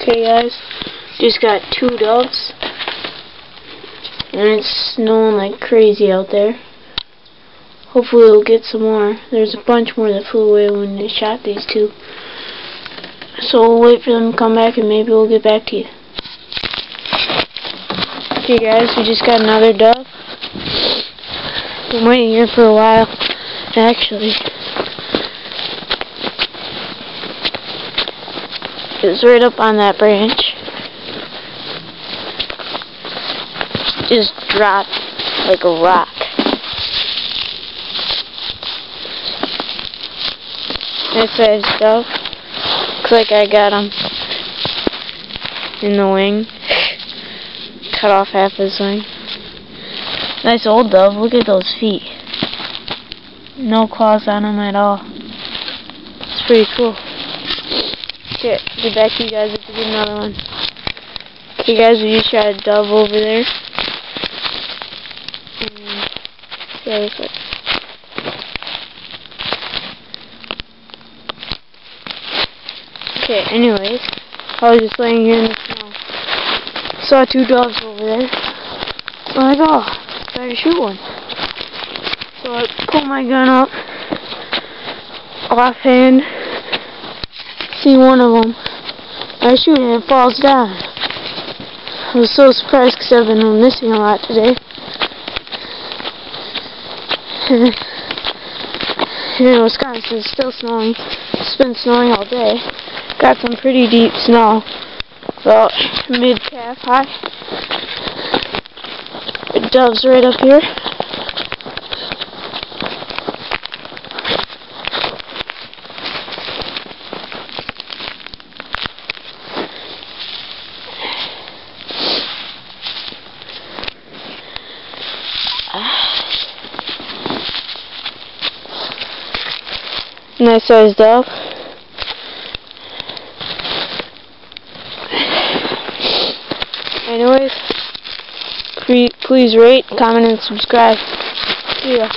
Okay guys, just got 2 doves, and it's snowing like crazy out there. Hopefully we'll get some more. There's a bunch more that flew away when they shot these 2. So we'll wait for them to come back and maybe we'll get back to you. Okay guys, we just got another dove. Been waiting here for a while, actually. It was right up on that branch. Just dropped like a rock. Nice sized dove. Looks like I got him in the wing. Cut off half his wing. Nice old dove. Look at those feet. No claws on him at all. It's pretty cool. Okay, get back to you guys if we get another one. Okay guys, we just shot a dove over there. And yeah, this way. Okay, anyways, I was just laying here in the snow. Saw 2 doves over there. I'm like, oh, better shoot one. So I pull my gun up, offhand, see one of them. I shoot and it falls down. I was so surprised because I've been missing a lot today. Here in Wisconsin, it's still snowing. It's been snowing all day. Got some pretty deep snow, about mid-calf high. The dove's right up here. Nice sized dove. Anyways, please rate, comment, and subscribe. See ya.